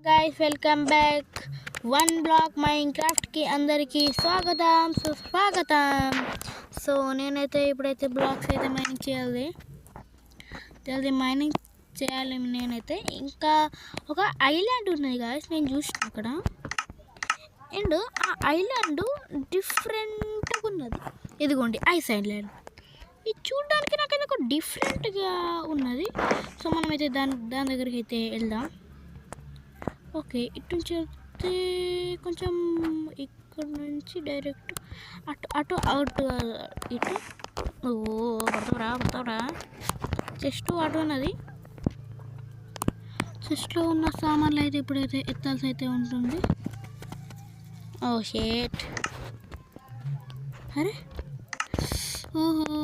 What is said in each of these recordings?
Guys welcome back one block మైన్క్రాఫ్ట్కి అందరికీ స్వాగతం సుస్వాగతం. సో నేనైతే ఇప్పుడైతే బ్లాక్స్ అయితే మైనింగ్ చేయాలి నేనైతే ఇంకా ఒక ఐలాండ్ ఉన్నది గాయస్, నేను చూసిన అక్కడ. అండ్ ఆ ఐలాండ్ డిఫరెంట్గా ఉన్నది. ఇదిగోండి ఐస్ ఐలాండ్. ఇది చూడడానికి నాకైతే ఒక డిఫరెంట్గా ఉన్నది. సో మనమైతే దాని దగ్గరికి అయితే వెళ్దాం. ఓకే, ఇటు నుంచి వెళ్తే కొంచెం ఇక్కడ నుంచి డైరెక్ట్ అటు ఇటు. ఓ పడతావురా చెస్ట్ అటు ఉన్నది. చెస్ట్లో ఉన్న సామాన్లు అయితే ఇప్పుడైతే ఎత్తాల్సి అయితే ఉంటుంది. ఓ షేట్, అరే ఓహో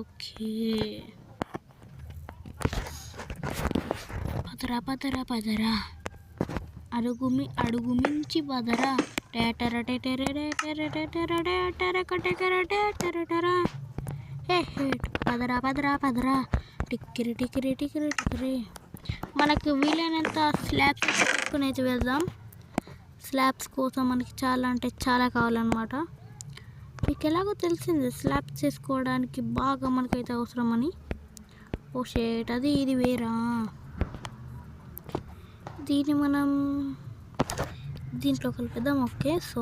ఓకే. పదరా అడుగు మించి పదరా. పదరా టిక్కిరి. మనకు వీలైనంత స్లాబ్స్ తీసుకుని అయితే వెళ్దాం. స్లాబ్స్ కోసం మనకి చాలా అంటే చాలా కావాలన్నమాట. మీకు ఎలాగో తెలిసింది స్లాబ్స్ చేసుకోవడానికి బాగా మనకైతే అవసరమని. ఓ షేట్, అది ఇది వేరా. దీన్ని మనం దీంట్లో కలిపిద్దాం. ఓకే, సో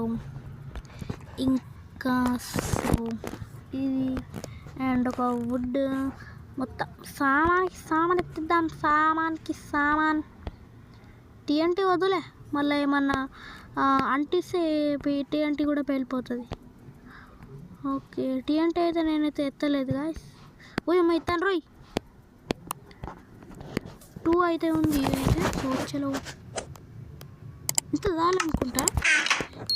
ఇంకా ఇది అండ్ ఒక వుడ్ మొత్తం సామాన్ ఎత్తిద్దాం. సామాన్ టీఎన్టీ వద్దులే, మళ్ళీ ఏమన్నా అంటిస్తే టీఎన్టీ కూడా పేలిపోతుంది. ఓకే, టీఎన్టీ అయితే నేనైతే ఎత్తలేదు గాయస్. ఓయమ్మ ఎత్తాను రోయ్. 2 అయితే ఉంది అయితే. సో చలో, ఇంత చాలనుకుంటా,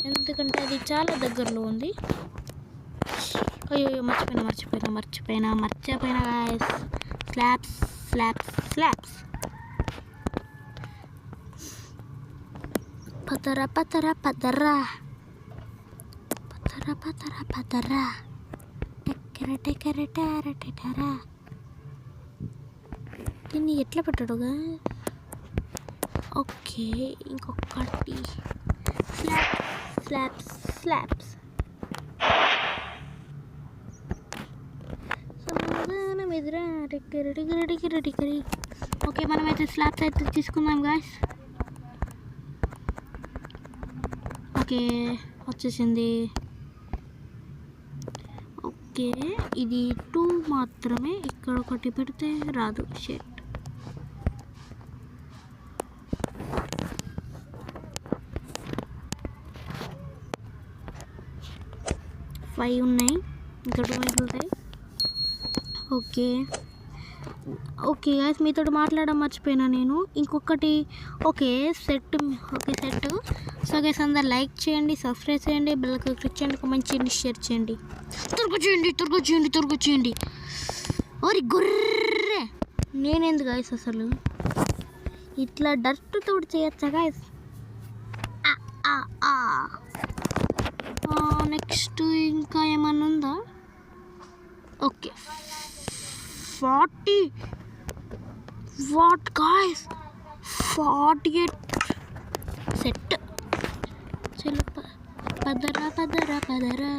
ఎందుకంటే అది చాలా దగ్గరలో ఉంది. అయ్యో మర్చిపోయినా గాయస్. స్లాబ్స్ పదరా టెకరా. దీన్ని ఎట్లా పెట్టాడుగా. ఓకే, ఇంకొకటి స్లాబ్స్. సమాధానం ఎదురా టిక్కరి. ఓకే, మనమైతే స్లాబ్స్ అయితే తీసుకుందాం గాయస్. ఓకే, వచ్చేసింది. ఓకే, ఇది 2 మాత్రమే. ఇక్కడ ఒకటి పెడితే రాదు. షేట్, ఫైవ్ ఉన్నాయి, ఇంకా 2 మిగులుతాయి. ఓకే గాయస్, మీతో మాట్లాడడం మర్చిపోయినా నేను. ఇంకొకటి సెట్. సో గైస్, అందరు లైక్ చేయండి, సబ్స్క్రైబ్ చేయండి, బెల్ క్లిక్ చేయండి, కామెంట్ చేయండి, షేర్ చేయండి. త్వరగా చేయండి. ఓరి గుర్రే, నేనేంది గాయస్ అసలు ఇట్లా డర్ట్ తోటి చేయొచ్చా గాయస్. నెక్స్ట్ ఇంకా ఏమన్నా ఉందా. Okay, 40 what guys, 48 set. చలో పదరా.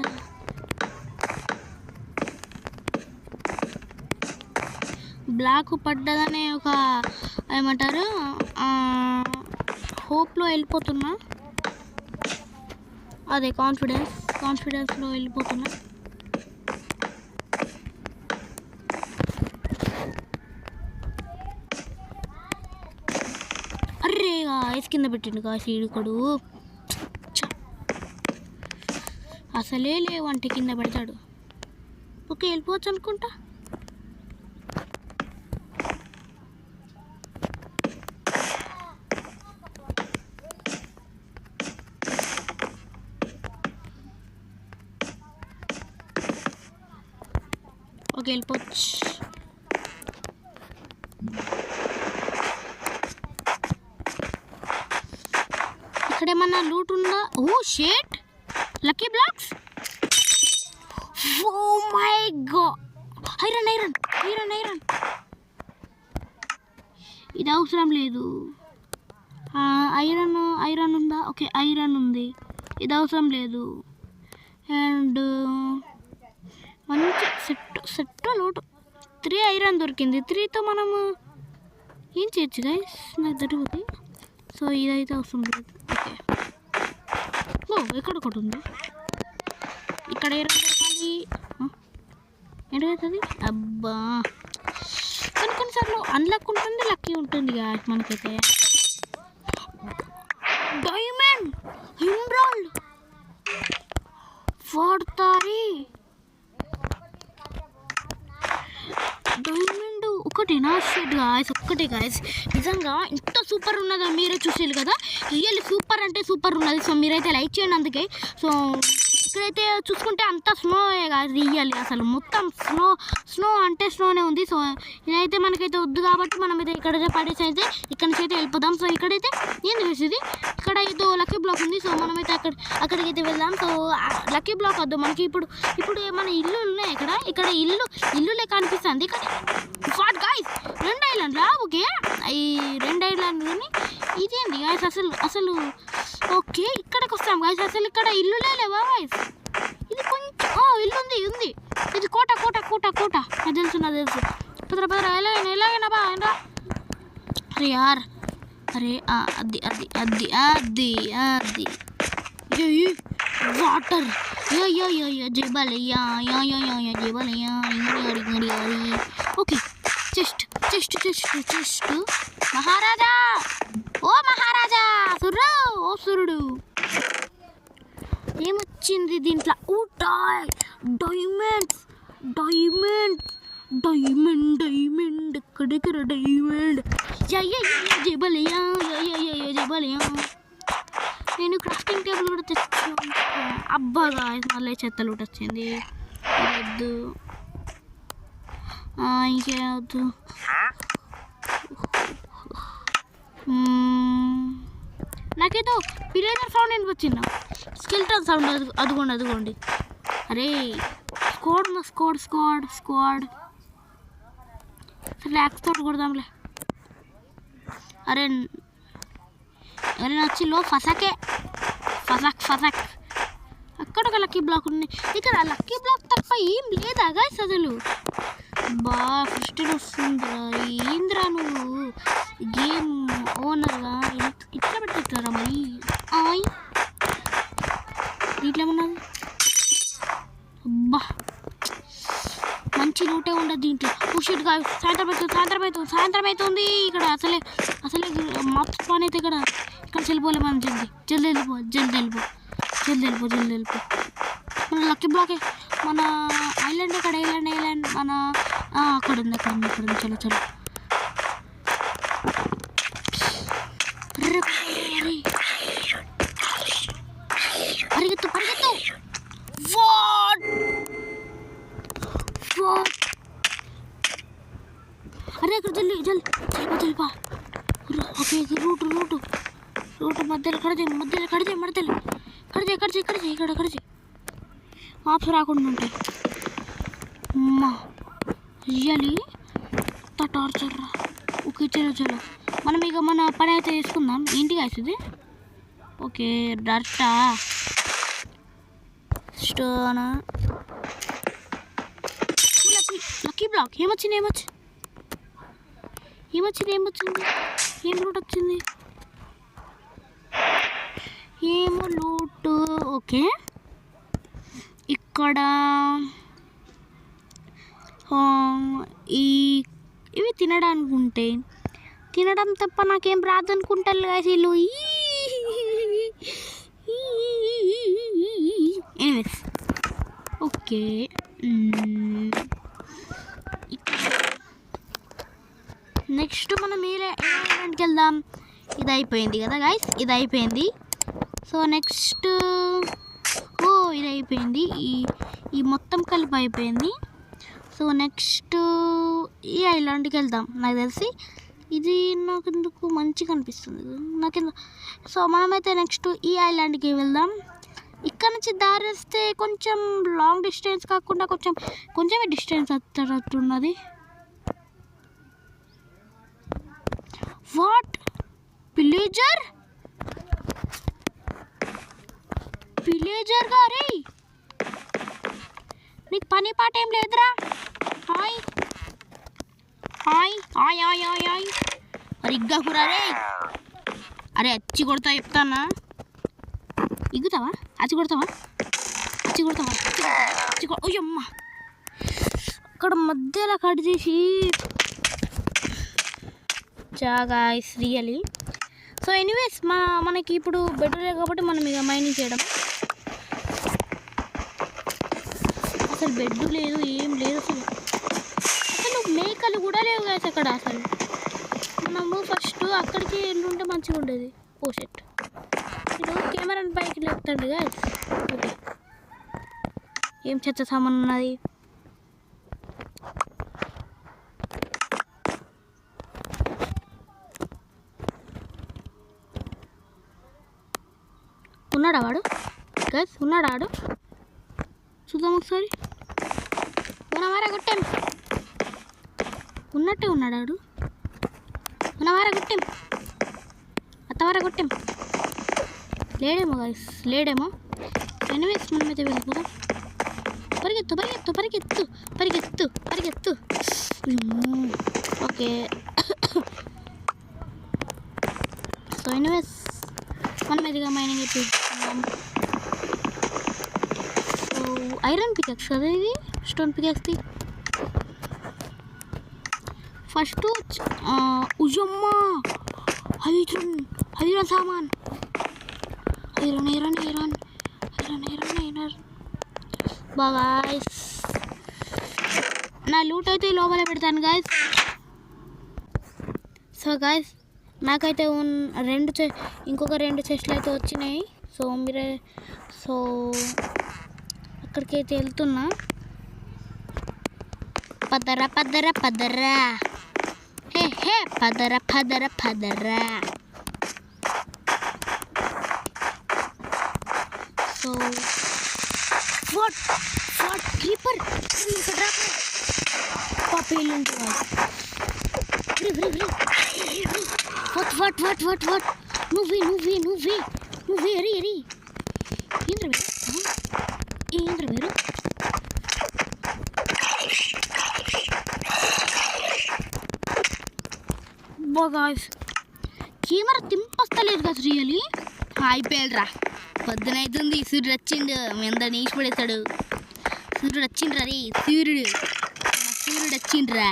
బ్లాక్ పడ్డదనే ఒక ఏమంటారు హోప్లో వెళ్ళిపోతున్నా. అదే కాన్ఫిడెన్స్లో వెళ్ళిపోతున్నా. అర్రే ఐస్ కింద పెట్టిండు కా సీడుకడు. అసలే లేవంటే కింద పెడతాడు. ఓకే, వెళ్ళిపోవచ్చు అనుకుంటా. ఓకే, వెళ్ళిపోవచ్చు. ఇక్కడేమన్నా లూట్ ఉందా. ఓ షేట్, lucky blocks. Oh my god, iron. ఇది అవసరం లేదు. ఐరన్ ఉందా? ఓకే, ఐరన్ ఉంది, ఇది అవసరం లేదు. అండ్ మంచి సెట్ లోటు 3 ఐరన్ దొరికింది. 3తో మనము ఏం చేయొచ్చు గైస్, నాకు దొరుకుతుంది. సో ఇదైతే అవసరం లేదు. ఓకే, ఓ ఇక్కడ ఒకటి ఉంది. ఇక్కడ ఐరన్ దొరకాలి. ఏంటవుతుంది? అబ్బా, కొన్నిసార్లు అన్లక్ ఉంటుంది, లక్కీ ఉంటుంది గాయస్. మనకైతే డైమండ్ ఎమరాల్డ్ వాడతారి. డైమండ్ ఒకటేనా? షెడ్ గాయస్, ఒక్కటే గాయస్. నిజంగా ఇంత సూపర్ ఉన్నదా మీరే చూసేది కదా, రియల్లీ సూపర్ అంటే సూపర్ ఉన్నది. సో మీరైతే లైక్ చేయండి. అందుకే సో ఇక్కడైతే చూసుకుంటే అంతా స్నోయే కాదు, రియల్లీ అసలు మొత్తం స్నో అంటే స్నోనే ఉంది. సో ఇదైతే మనకైతే వద్దు కాబట్టి మనమైతే ఇక్కడ పడేసి అయితే ఇక్కడ నుంచి అయితే వెళ్ళిపోదాం. సో ఇక్కడైతే ఏంది వేసేది, ఇక్కడ ఏదో లక్కీ బ్లాక్ ఉంది. సో మనమైతే అక్కడికైతే వెళ్దాం. సో లక్కీ బ్లాక్ వద్దు మనకి. ఇప్పుడు మన ఇల్లు ఉన్నాయి ఇక్కడ ఇల్లులే కనిపిస్తుంది. కానీ వాట్ గాయ్స్, 2 ఐలాండ్లా? ఓకే, ఈ 2 ఐలాండ్లని ఇదేంది గాయస్ అసలు ఓకే, ఇక్కడికి వస్తాం గాయస్. అసలు ఇక్కడ ఇల్లులే లేవా గాయస్? ఇది కొంచెం ఇల్లు ఉంది. ఇది కోట నాకు తెలుసు. పదరా ఎలాగైనా బా రా. అరే యార్, అరే అది వాటర్ జబలయ్యా జబలయ్యా. ఓకే, చెస్ట్ మహారాజా, ఓ మహారాజా, సురుడు ఏమొచ్చింది దీంట్లో? డైమండ్ ఎక్కడికి డైమండ్ జబలయ్యా. నేను క్రాఫ్టింగ్ టేబుల్ కూడా తెచ్చాను. అబ్బాగా మళ్ళీ చెత్తలు వచ్చింది. వద్దు, ఇంకేవద్దు. నాకేదో పిలేజర్ సౌండ్ వినిపించింది, స్కెల్టన్ సౌండ్. అదిగోండి. అరే స్క్వాడ్ ఫ్లాక్స్ తోటి కొడదాంలే. అరే ఎవరైనా వచ్చి ఫసక్ అక్కడ ఒక లక్కీ బ్లాక్ ఉంది. ఇక్కడ లక్కీ బ్లాక్ తప్ప ఏం లేదా గాయ్స్ అసలు? బా ఫస్ట్ వస్తుందిరా. ఏంద్రా నువ్వు గేమ్ ఓనర్గా ఇట్లా పెట్టిస్తారా మరి? ఇట్లా ఉన్నది. అబ్బా, మంచి రూటే ఉండదు దీంట్లో. షిట్ గాయ్స్, సాయంత్రం అవుతుంది. ఇక్కడ అసలే మస్తు పని అయితే ఇక్కడ వెళ్ళిపోలే. మనం జల్దీ వెళ్ళిపో. మన లక్కీ బ్లాకే, మన ఐలాండ్ అక్కడ ఐలాండ్ మన అక్కడ ఉంది. చలో పరిగెత్తు. అరే అక్కడ జల్పా. ఓకే, రూట్ మధ్యలో కడితే ఇక్కడ మాప్స్ రాకుండా ఉంటాయి. అమ్మా రియలీ టార్చర్ రా. ఓకే చలో మనం ఇక మన పని అయితే చేసుకుందాం. ఏంటి గాయ్స్ ఇది? ఓకే, డర్టా స్టోన్ లక్కీ బ్లాక్. ఏమొచ్చింది? ఏం లూట్ వచ్చింది? ఏమో లూట్. ఓకే, ఇక్కడ ఇవి తినడం తప్ప నాకేం రాదనుకుంటారు గాయ్స్ వీళ్ళు. ఎనీవేస్ ఓకే, నెక్స్ట్ మనం ఏలాంటికి వెళ్దాం. ఇది అయిపోయింది కదా గాయ్స్, ఇది అయిపోయింది. సో నెక్స్ట్ ఇది అయిపోయింది. ఈ మొత్తం కలిపి అయిపోయింది. సో నెక్స్ట్ ఈ ఐలాండ్కి వెళ్దాం. నాకు తెలిసి ఇది నాకు ఎందుకు మంచిగా అనిపిస్తుంది నాకెందుకు. సో మనమైతే నెక్స్ట్ ఈ ఐలాండ్కి వెళ్దాం. ఇక్కడ నుంచి దారి వస్తే కొంచెం లాంగ్ డిస్టెన్స్ కాకుండా కొంచెమే డిస్టెన్స్ వస్తున్నది. వాట్ విలేజర్ గారే, నీకు పని పాట ఏం లేదురా? Hi hi hi hi hi hi. అరే ఇగ్గాకురా రే. అరే అచ్చి కొడతా చెప్తానా. ఇగ్గుతావా? అచ్చి కొడతావా? అయ్యమ్మ, అక్కడ మధ్యలో కట్ చేసి గాయ్స్ రియలీ. సో ఎనీవేస్ మనకి ఇప్పుడు బెడ్ లేదు కాబట్టి మనం ఇక మైనింగ్ చేయడం. అసలు బెడ్ లేదు, ఏం లేదు అసలు మేకలు కూడా లేవు గాయ్స్ అక్కడ. అసలు మనము ఫస్ట్ అక్కడికి వెళ్ళుంటే మంచిగా ఉండేది. ఓ షెట్, ఇది కెమెరాని పైకి లేపుతాడు గాయ్స్. ఓకే, ఏం చెత్త సామాన్ ఉన్నది. ఉన్నాడా వాడు గైస్? ఉన్నాడా వాడు? చూద్దాం ఒకసారి. ఉన్నవారా కొట్టాం, ఉన్నట్టే ఉన్నాడు వాడు. ఉన్నవారా కొట్టాం, అత్తవారా కొట్టాం. లేడేమో గైస్, లేడేమో. ఎనివేస్ మనమైతే వెళ్ళిపోదాం. పరిగెత్తు పరిగెత్తు పరిగెత్తు పరిగెత్తు పరిగెత్తు. ఓకే, సో ఎనివేస్ మనం ఎదిగా మైనింగ్ అయిపోతున్నాం. సో ఐరన్ పికాక్స్ కదా ఇది, స్టోన్ పికాక్స్ది. ఫస్ట్ ఉజమ్మ ఐరన్ సామాన్. ఐరన్ బాగా నా లూట్ అయితే లోపల పెడతాను గాయస్. సో గాయస్ నాకైతే ఇంకొక 2 చెస్ట్లు అయితే వచ్చినాయి. సో మీరే అక్కడికైతే వెళ్తున్నా. పదరా హే పదరా. సో వాట్ క్రీపర్ పాపేలు ఉంటుంది. వాట్ నువ్వే అరే ఏంద్ర వేరు గాయ్స్. కెమెరా తింపస్తలేదు కదా రియలీ. అయిపోయాడురా, పొద్దునైతుంది. సూర్యుడు వచ్చిండు, మీ అందరిని నీచి పడేస్తాడు. సూర్యుడు వచ్చిండ్రా రే, సూర్యుడు వచ్చిండ్రా.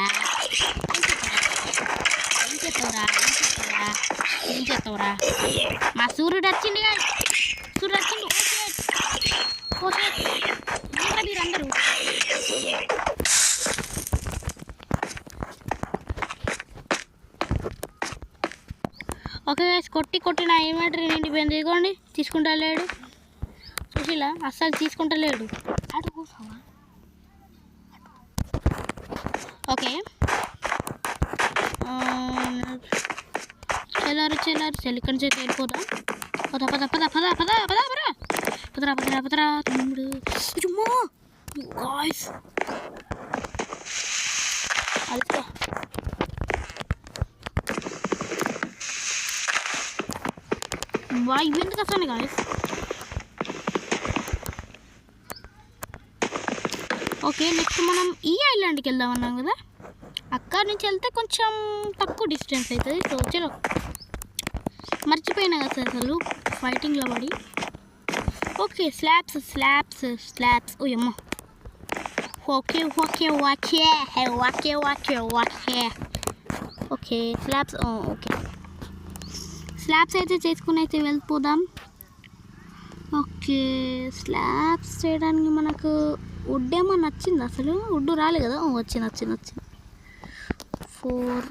ఏం చేస్తావురా? మా సూర్యుడు వచ్చిండు. మీరందరూ ఓకే గైస్, కొట్టి నా ఇన్వర్టర్ నిండిపోయింది. ఇదిగోండి, తీసుకుంటా లేడు. సుశీల అస్సలు తీసుకుంటా లేడు. అటు కూర్చోవా? ఓకే, చెల్లారు ఇక్కడి నుంచి వెళ్ళిపోదాం. పదరా తమ్ముడు. గాయ్స్ అల్పా ఇవి ఎందుకు వస్తాను గాయస్. ఓకే, నెక్స్ట్ మనం ఈ ఐలాండ్కి వెళ్దాం అన్నాం కదా. అక్కడి నుంచి వెళ్తే కొంచెం తక్కువ డిస్టెన్స్ అవుతుంది. సో చలో, మర్చిపోయినా కదా సార్ అసలు ఫైటింగ్లో పడి. ఓకే, స్లాబ్స్ ఓయమ్మా. Okay slabs. ఓకే, స్లాబ్స్ అయితే చేసుకుని అయితే వెళ్ళిపోదాం. ఓకే, స్లాబ్స్ చేయడానికి మనకు వుడ్ ఏమో నచ్చింది. అసలు వుడ్ రాలే కదా. వచ్చింది 4.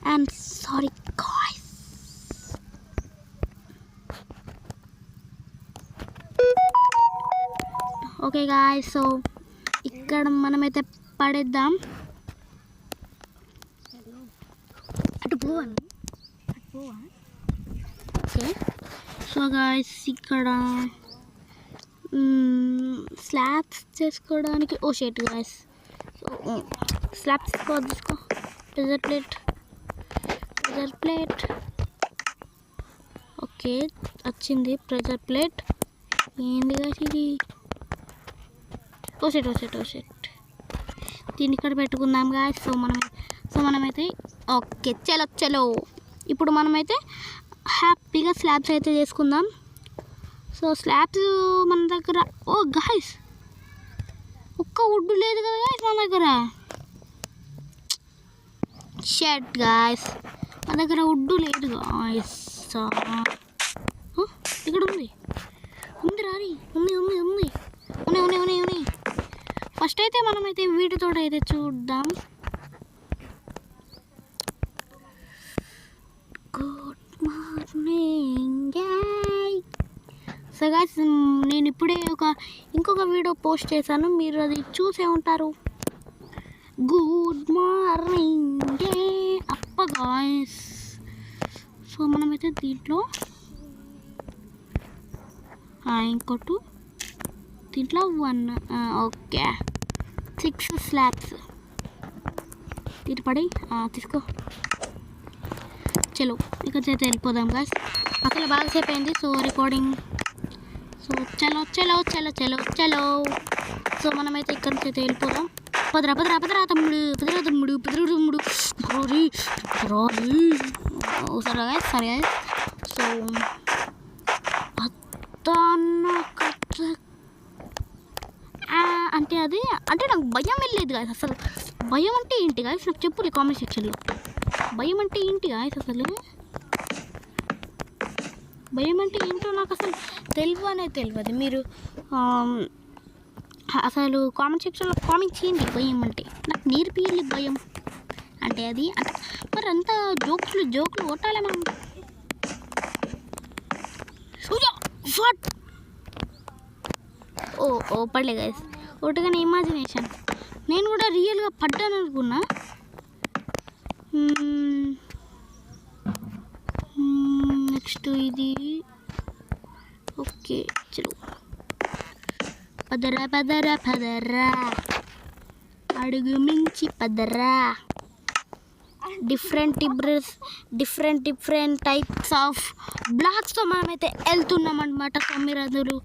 I'm sorry guys. Okay guys, so ఇక్కడ మనమైతే పడేద్దాం. అటు పోవా? ఓకే, సో గాయ్స్ ఇక్కడ స్లాబ్స్ చేసుకోవడానికి షేట్ గాయ్స్. సో స్లాబ్స్ తీసుకో. Dessert plate pressure plate. Okay వచ్చింది ప్రెజర్ ప్లేట్. ఏంది గాయస్ ఇది? ఓ సెట్ దీన్ని ఇక్కడ పెట్టుకుందాం గాయస్. సో మనమైతే ఓకే చలో ఇప్పుడు మనమైతే హ్యాపీగా స్లాబ్స్ అయితే చేసుకుందాం. సో స్లాబ్స్ మన దగ్గర, ఓ గాయస్ ఒక్క వుడ్ లేదు కదా గాయస్ మన దగ్గర. షట్ గాయస్ మన దగ్గర వుడ్ లేదు గాయస్. ఇక్కడ ఉంది రారి ఉంది. ఫస్ట్ అయితే మనమైతే వీటితో అయితే చూద్దాం. Good morning. సో గాయ్స్ నేను ఇప్పుడే ఇంకొక వీడియో పోస్ట్ చేశాను, మీరు అది చూసే ఉంటారు. గుడ్ మార్నింగ్ అప్ప గాయ్స్. సో మనమైతే దీంట్లో ఇంకోటి దీంట్లో 1 ఓకే 6 స్లాబ్స్ తీర్పడి తీసుకో. చలో ఇక చేత వెళ్ళిపోదాం గాయ్స్. అసలు బాగా సేపు అయింది సో రికార్డింగ్. సో చలో. సో మనమైతే ఇక్కడ నుంచి అయితే వెళ్ళిపోదాం. పదరా తమ్ముడు సరే. సో అంటే నాకు భయం వెళ్ళలేదు గాయస్. అసలు భయం అంటే ఏంటి గాయస్ నాకు చెప్పు కామెంట్ సెక్షన్లో. భయం అంటే ఏంటి గాయస్? అసలు భయం అంటే ఏంటో నాకు అసలు తెలియదు. మీరు అసలు కామెంట్ సెక్షన్లో కామెంట్ చేయండి. భయం అంటే నాకు నేర్పియాలి భయం అంటే అది. మరి అంతా జోకులు కొట్టాలి మనం. ఓ పడలే గాయస్, ఒకటిగానే ఇమాజినేషన్. నేను కూడా రియల్గా పడ్డాను అనుకున్నా. నెక్స్ట్ ఇది ఓకే చలో. పదరా అడుగు మించి పదరా. డిఫరెంట్ టైప్స్ ఆఫ్ బ్లాగ్స్తో మనమైతే వెళ్తున్నాం అనమాట. సో మీరు అందరూ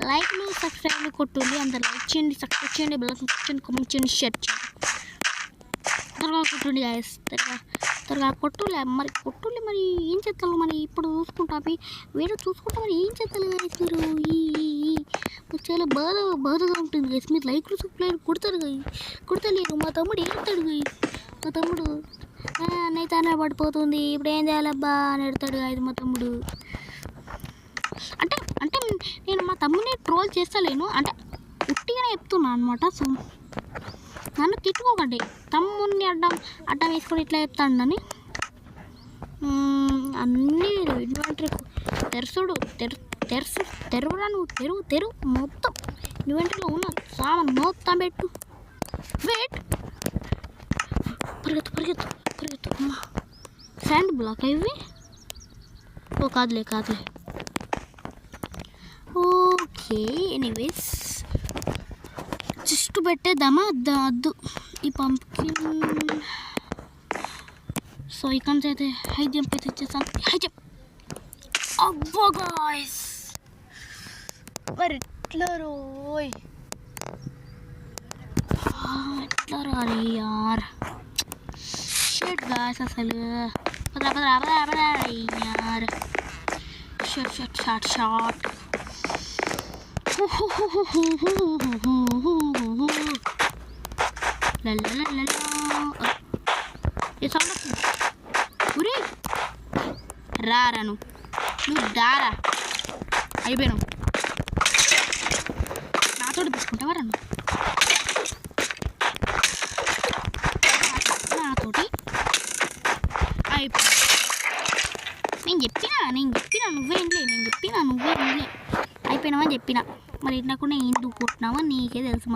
లైక్లు సబ్స్క్రైబ్లు కొట్టుంది. అందరు లైక్ చేయండి, సబ్స్క్రైబ్ చేయండి, బెల్ కొట్టండి, కామెంట్ చేయండి, షేర్ చేయండి. త్వరగా కొట్టండి గాయస్, త్వరగా కొట్టులే మరి ఏం చేస్తారు మరి ఇప్పుడు చూసుకుంటా వీడియో చూసుకుంటా మరి ఏం చేస్తారు గాయస్ మీరు. చాలా బాధగా ఉంటుంది గాయస్. మీరు లైక్లు సబ్స్క్రైబ్ కొడతలేరు. మా తమ్ముడు ఏడుతాడు గాయస్. మా తమ్ముడు నైతానే పడిపోతుంది ఇప్పుడు ఏం చేయాలబ్బా అని ఎడతాడు గాయస్ మా తమ్ముడు. అంటే నేను మా తమ్ముడిని ట్రోల్ చేస్తలేను, అంటే ఉట్టిగానే చెప్తున్నాను అనమాట. సో నన్ను తిట్టుకోకండి, తమ్ముడిని అడ్డం వేసుకొని ఇట్లా చెప్తాడని. అన్నీ ఇన్వెంటరీ తెరువురా నువ్వు తెరువు మొత్తం ఇన్వెంటరీలో ఉన్న సామాన్ మొత్తం పెట్టు. వెయిట్ పరిగెత్తు శాండ్ బ్లాక్ ఇవి. ఓ కాదులే ఓకే. ఎనీవేస్ జస్ట్ పెట్టేద్దామా అద్దు ఈ పంప్కిన్. సో ఇక్కడ నుంచి అయితే హై జంప్ అయితే ఇచ్చేస్తాను. High jump. అబ్బో గాయ్స్ మరి ఎట్లా రోయ్ ఎట్లా రాలి యార్. షట్ గాయ్స్ అసలు పదరా యార్. షార్ట్ ఏ సౌండ్ వస్తుంది? ఉరి రారా నువ్వు దారా అయిపోయాను. నాతోటి తీసుకుంటావా రా నాతోటి అయిపోయి. నేను చెప్పినా నువ్వే అయిపోయినావని చెప్పినా. మరి ఇట్లా ఎందుకు కొట్టినావో నీకే తెలుసు.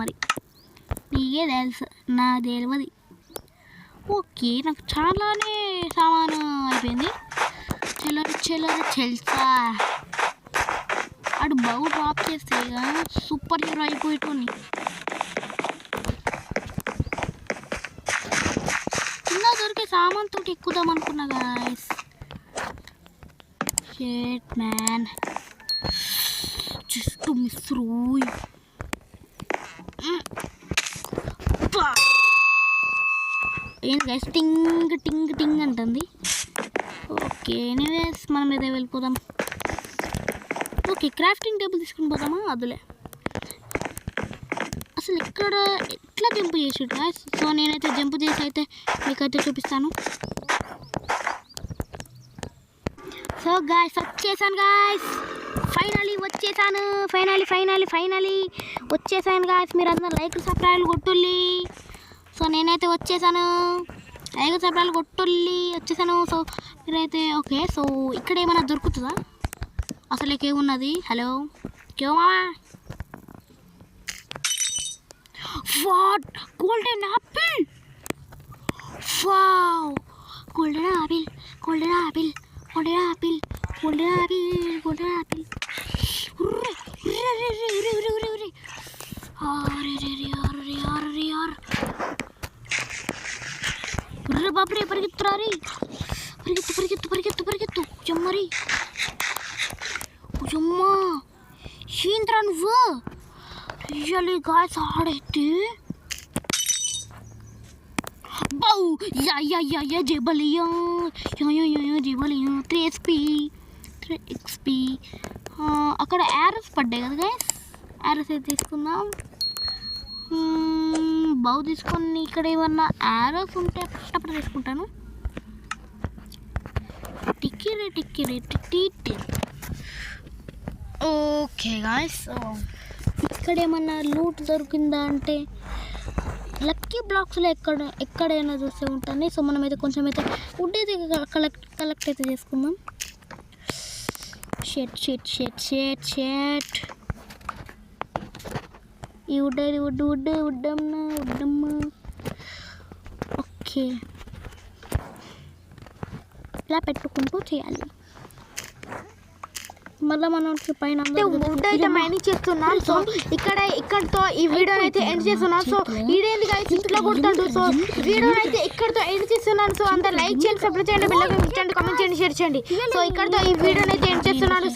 నాకు తెలియదు. ఓకే నాకు చాలానే సామాను అయిపోయింది. చెల్సా అటు బాగు డ్రాప్ చేస్తే సూపర్ హీరో అయిపోయేటోని. చిన్న దొరికే సామాన్ తోటి ఎక్కుదాం అనుకున్నా guys. Shit man, just miss రోయ్. ఏంటి గైస్ టింగ్ టింగ్ టింగ్ అంటుంది. ఓకే ఎనీవేస్ మనం ఏదో వెళ్ళిపోదాం. ఓకే క్రాఫ్టింగ్ టేబుల్ తీసుకుని పోదామా? అదిలే. అసలు ఇక్కడ ఎట్లా జంప్ చేసాడు గాయస్. సో నేనైతే జంప్ చేసి అయితే మీకైతే చూపిస్తాను. సో గాయస్ వచ్చేసాను గాయస్, ఫైనలీ వచ్చేసాను. ఫైనలీ వచ్చేసాను గాయస్. మీరు అందరూ లైక్ సబ్స్క్రైబ్ కొట్టుల్లి. సో నేనైతే వచ్చేసాను, లైక్ సబ్స్క్రైబ్ కొట్టుల్లి, వచ్చేసాను. సో మీరైతే ఓకే. సో ఇక్కడ ఏమైనా దొరుకుతుందా? అసలు ఏమున్నది? హలో కేమా what golden apple. Wow golden apple, golden apple, golden apple, golden apple, golden apple. బాబరే పరిగెత్తురారి, పరిగెత్తు పరిగెత్తు పరిగెత్తు పరిగెత్తు. జమ్మరి జమ్మా ఏంట్రా నువ్వు? రియల్లీ గాయ్స్ ఆడైతే బౌ యా యా యా యా జబలియా యా యా యా యా జబలియా 3 XP. అక్కడ యారోస్ పడ్డాయి కదా గైస్, యారోస్ అయితే తీసుకుందాం. బౌ తీసుకొని ఇక్కడ ఏమన్నా యారోస్ ఉంటే పట్టపట తీసుకుంటాను. టిక్కిరే టిక్కిరే టిట్టి. ఓకే గాయస్, ఇక్కడ ఏమన్నా లూట్ దొరికిందా అంటే లక్కీ బ్లాక్స్లో ఎక్కడైనా చూస్తే ఉంటుంది. సో మనం అయితే కొంచెం అయితే వుడ్ అయితే కలెక్ట్ అయితే చేసుకుందాం. షెట్ ఈ వుడ్డమ్మా. ఓకే ఇలా పెట్టుకుంటూ చేయాలి. మళ్ళీ మనకి పైన వుడ్ అయితే మైనింగ్ చేస్తున్నాను. సో ఇక్కడతో ఈ వీడియోని అయితే ఎండ్ చేస్తున్నాను. సో వీడియోని గైస్ ఇంట్లో కొడుతాడు. సో వీడియోని అయితే ఇక్కడతో ఎండ్ చేస్తున్నాను. సో అందరూ లైక్ చేయండి, సబ్స్క్రైబ్ చేయండి, బెల్ ఐకాన్ క్లిక్ చేయండి, కామెంట్ చేయండి, షేర్ చేయండి. సో ఇక్కడతో ఈ వీడియోని అయితే ఎండ్ చేస్తున్నాను.